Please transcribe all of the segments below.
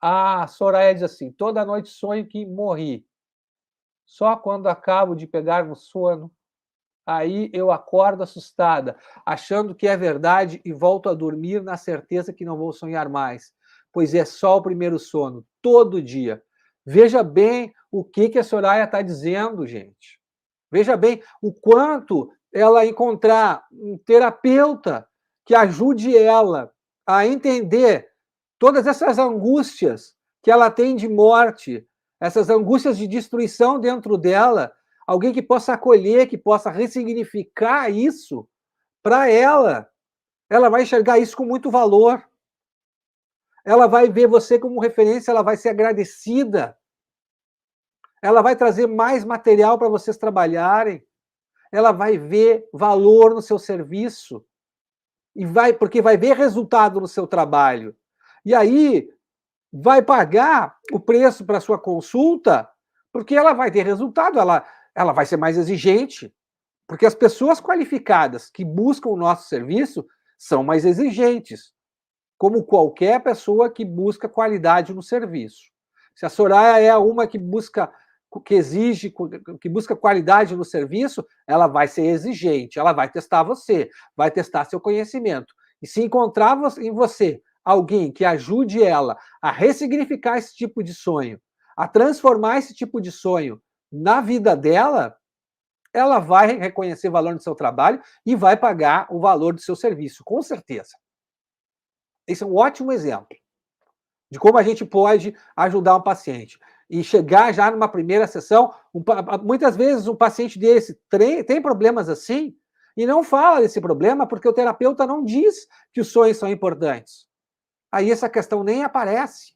A Soraya diz assim: toda noite sonho que morri. Só quando acabo de pegar no sono, aí eu acordo assustada, achando que é verdade e volto a dormir na certeza que não vou sonhar mais, pois é só o primeiro sono, todo dia. Veja bem o que a Soraya está dizendo, gente. Veja bem o quanto ela encontrar um terapeuta que ajude ela a entender todas essas angústias que ela tem de morte, essas angústias de destruição dentro dela, alguém que possa acolher, que possa ressignificar isso para ela. Ela vai enxergar isso com muito valor. Ela vai ver você como referência, ela vai ser agradecida. Ela vai trazer mais material para vocês trabalharem. Ela vai ver valor no seu serviço. Porque vai ver resultado no seu trabalho. E aí vai pagar o preço para a sua consulta, porque ela vai ter resultado, ela vai ser mais exigente, porque as pessoas qualificadas que buscam o nosso serviço são mais exigentes, como qualquer pessoa que busca qualidade no serviço. Se a Soraya é uma que busca qualidade no serviço, ela vai ser exigente, ela vai testar você, vai testar seu conhecimento. E se encontrar em você alguém que ajude ela a ressignificar esse tipo de sonho, a transformar esse tipo de sonho na vida dela, ela vai reconhecer o valor do seu trabalho e vai pagar o valor do seu serviço, com certeza. Esse é um ótimo exemplo de como a gente pode ajudar um paciente. E chegar já numa primeira sessão, muitas vezes um paciente desse tem problemas assim e não fala desse problema porque o terapeuta não diz que os sonhos são importantes. Aí essa questão nem aparece.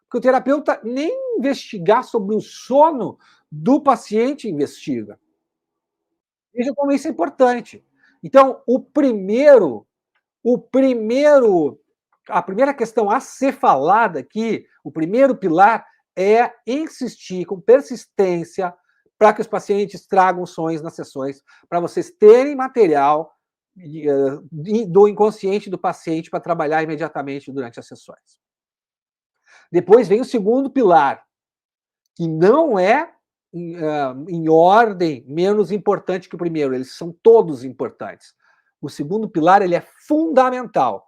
Porque o terapeuta nem investigar sobre o sono do paciente investiga. Veja como isso é importante. Então, a primeira questão a ser falada aqui, o primeiro pilar é insistir com persistência para que os pacientes tragam sonhos nas sessões, para vocês terem material do inconsciente do paciente para trabalhar imediatamente durante as sessões. Depois vem o segundo pilar, que não é em ordem menos importante que o primeiro, eles são todos importantes. O segundo pilar ele é fundamental.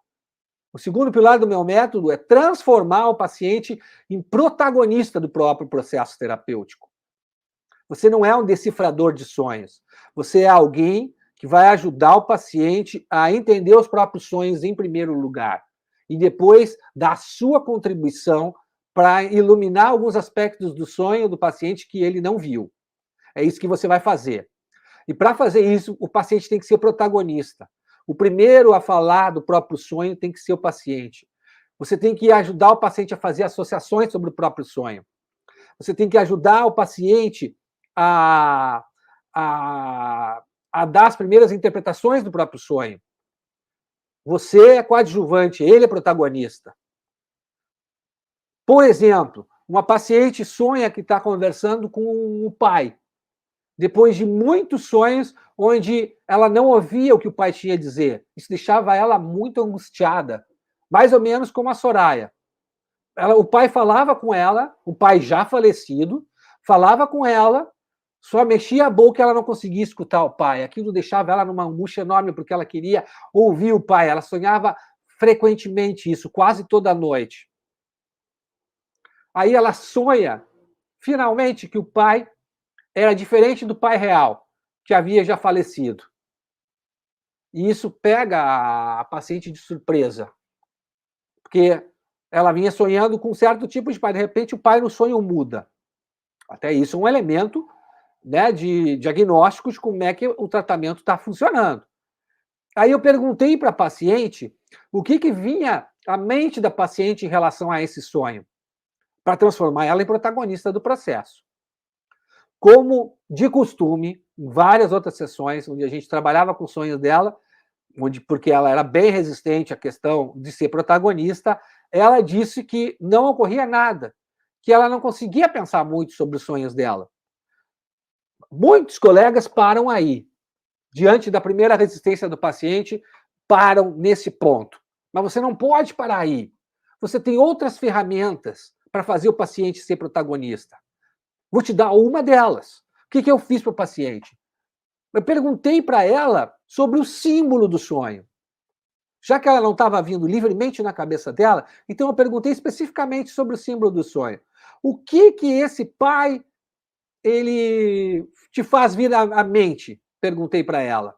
O segundo pilar do meu método é transformar o paciente em protagonista do próprio processo terapêutico. Você não é um decifrador de sonhos. Você é alguém que vai ajudar o paciente a entender os próprios sonhos em primeiro lugar. E depois dar a sua contribuição para iluminar alguns aspectos do sonho do paciente que ele não viu. É isso que você vai fazer. E para fazer isso, o paciente tem que ser protagonista. O primeiro a falar do próprio sonho tem que ser o paciente. Você tem que ajudar o paciente a fazer associações sobre o próprio sonho. Você tem que ajudar o paciente a, a dar as primeiras interpretações do próprio sonho. Você é coadjuvante, ele é protagonista. Por exemplo, uma paciente sonha que está conversando com o pai, depois de muitos sonhos onde ela não ouvia o que o pai tinha a dizer. Isso deixava ela muito angustiada, mais ou menos como a Soraya. O pai falava com ela, o pai já falecido, falava com ela, só mexia a boca e ela não conseguia escutar o pai. Aquilo deixava ela numa angústia enorme, porque ela queria ouvir o pai. Ela sonhava frequentemente isso, quase toda noite. Aí ela sonha, finalmente, que o pai era diferente do pai real, que havia já falecido. E isso pega a paciente de surpresa, porque ela vinha sonhando com um certo tipo de pai. De repente, o pai no sonho muda. Até isso é um elemento, né, de diagnóstico de como é que o tratamento está funcionando. Aí eu perguntei para a paciente o que vinha à mente da paciente em relação a esse sonho, para transformar ela em protagonista do processo. Como de costume, em várias outras sessões, onde a gente trabalhava com os sonhos dela, porque ela era bem resistente à questão de ser protagonista, ela disse que não ocorria nada, que ela não conseguia pensar muito sobre os sonhos dela. Muitos colegas param aí, diante da primeira resistência do paciente, param nesse ponto. Mas você não pode parar aí. você tem outras ferramentas para fazer o paciente ser protagonista. Vou te dar uma delas. O que eu fiz para o paciente? Eu perguntei para ela sobre o símbolo do sonho. Já que ela não estava vindo livremente na cabeça dela, então eu perguntei especificamente sobre o símbolo do sonho. O que esse pai ele te faz vir à mente? Perguntei para ela.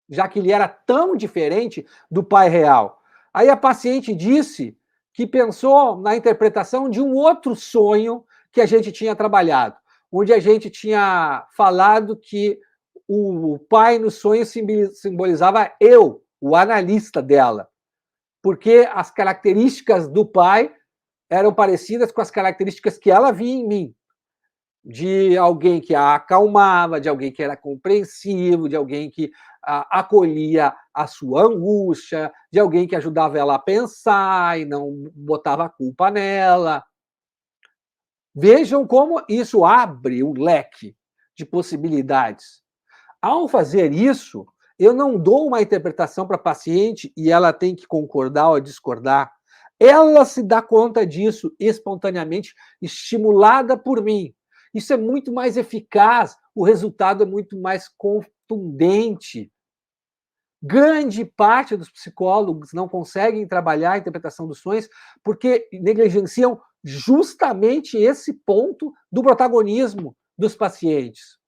Já que ele era tão diferente do pai real. Aí a paciente disse que pensou na interpretação de um outro sonho que a gente tinha trabalhado, onde a gente tinha falado que o pai no sonho simbolizava eu, o analista dela, porque as características do pai eram parecidas com as características que ela via em mim, de alguém que a acalmava, de alguém que era compreensivo, de alguém que acolhia a sua angústia, de alguém que ajudava ela a pensar e não botava a culpa nela. Vejam como isso abre um leque de possibilidades. Ao fazer isso, eu não dou uma interpretação para a paciente e ela tem que concordar ou discordar. Ela se dá conta disso espontaneamente, estimulada por mim. Isso é muito mais eficaz, o resultado é muito mais contundente. Grande parte dos psicólogos não conseguem trabalhar a interpretação dos sonhos porque negligenciam justamente esse ponto do protagonismo dos pacientes.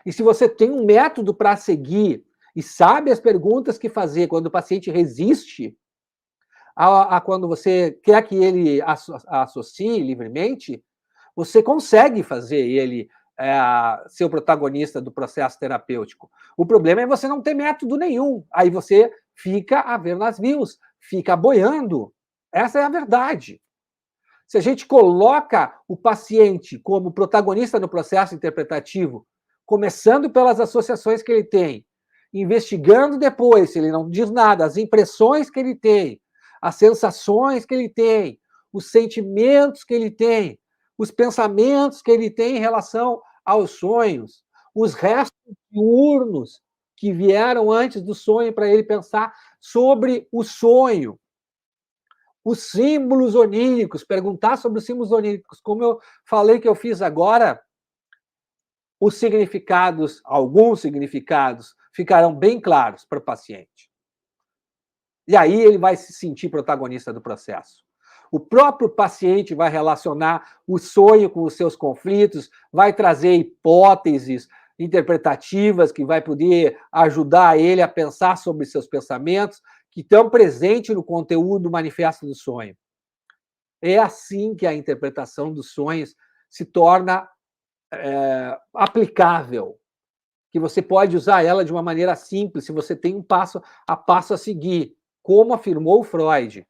E se você tem um método para seguir e sabe as perguntas que fazer quando o paciente resiste a quando você quer que ele associe livremente, você consegue fazer ele ser o protagonista do processo terapêutico. O problema é você não ter método nenhum. Aí você fica a ver navios, fica boiando. Essa é a verdade. Se a gente coloca o paciente como protagonista no processo interpretativo, começando pelas associações que ele tem, investigando depois, se ele não diz nada, as impressões que ele tem, as sensações que ele tem, os sentimentos que ele tem, os pensamentos que ele tem em relação aos sonhos, os restos diurnos que vieram antes do sonho para ele pensar sobre o sonho, os símbolos oníricos, perguntar sobre os símbolos oníricos, como eu falei que eu fiz agora, os significados, alguns significados, ficarão bem claros para o paciente. E aí ele vai se sentir protagonista do processo. O próprio paciente vai relacionar o sonho com os seus conflitos, vai trazer hipóteses interpretativas que vai poder ajudar ele a pensar sobre seus pensamentos que estão presentes no conteúdo do manifesto do sonho. É assim que a interpretação dos sonhos se torna aplicável, que você pode usar ela de uma maneira simples, se você tem um passo a seguir, como afirmou Freud.